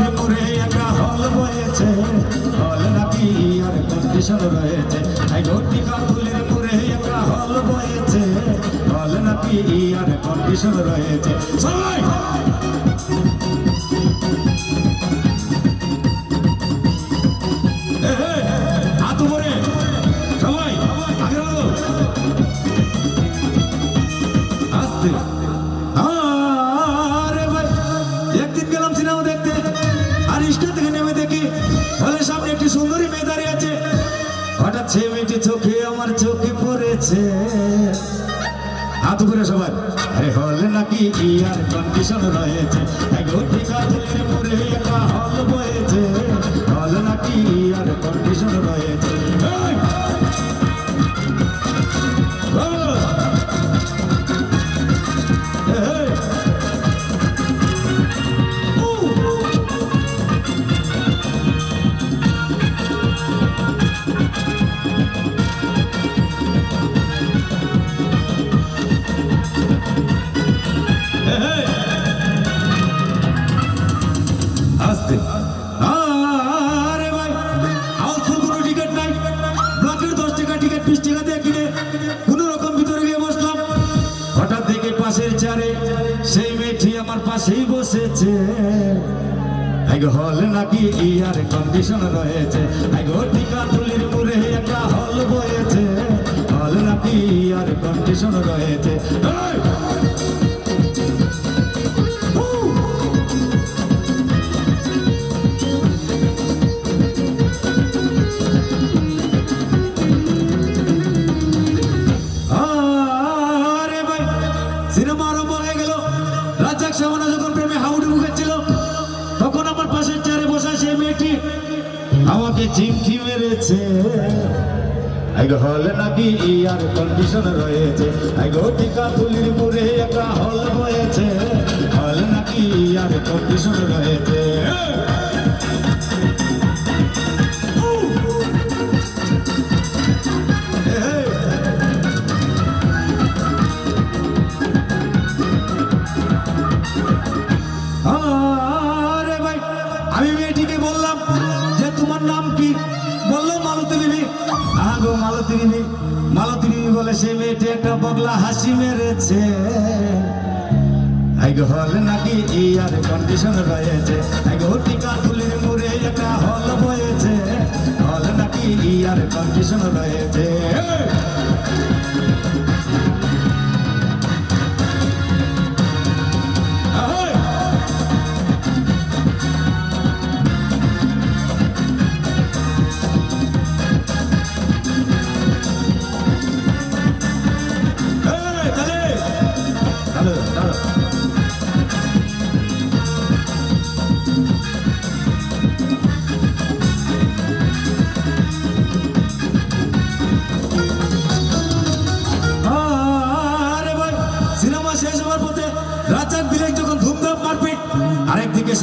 তুলির মোড়ে একটা হল বয়েছে, হল নাকি আর কন্ডিশন রয়েছে। টিকা তুলির মোড়ে একটা হল বয়েছে, হল নাকি আর কন্ডিশন রয়েছে। সবাই হাত উপরে, সবাই আগে বলো আস্তে। আরে ভাই একদিন গেলাম সিনেমা দেখতে, আর স্টেজ থেকে নেমে দেখি হলের সামনে একটি সুন্দরী মেয়ে দাঁড়িয়ে আছে। হঠাৎ সে মেয়েটি চোখে আমার চোখে পড়েছে। হাত উপরে সবাই। আরে হল নাকি ইয়ার কন্ডিশন রয়েছে, টিকা তুলির মোড়ে একটা হল বয়েছে, হল নাকি ইয়ার কন্ডিশন রয়েছে। আরে ভাই হাউসফুল কোনো টিকিট নাই, ব্লকের 10 টাকা টিকিট 20 টাকা দিয়ে কিনে কোন রকম ভিতরে গিয়ে বসলাম। হঠাৎ দেখে পাশের চেয়ারে সেই মেয়েটি আমার পাশেই বসেছে। হল নাকি ইয়ার কন্ডিশন রয়েছে, টিকা তুলির মোড়ে একটা হল বয়েছে, হল নাকি ইয়ার কন্ডিশন রয়েছে। সিনেমা আরম্ভ হয়ে গেল। রাজ্জাক শাবানা যখন প্রেমে হাউডি মুখেছিল, তখন আমার পাশের চেয়ারে বসা সেই মেয়েটি আমাকে চিমকি মেরেছে। হল নাকি ইয়ার কন্ডিশন রয়েছে, টিকা তুলির মোড়ে একটা হল বয়েছে, হল নাকি ইয়ার কন্ডিশন রয়েছে। আরে ভাই আমি মেয়েটিকে বললাম যে তোমার নাম কি? বললো মালতী বিবি। আগো মালতী বিবি, মালতী বিবি বলে সে মেয়েটি একটা বগলা হাসি মেরেছে। হল নাকি ইয়ার কন্ডিশন রয়েছে, টিকা তুলির মোড়ে একটা হল বয়েছে, হল নাকি ইয়ার কন্ডিশন রয়েছে। সিনেমা শেষ হওয়ার পথে রাজ্জাক ভিলেজ যখন ধুমধাম মারপিট, আরেকদিকে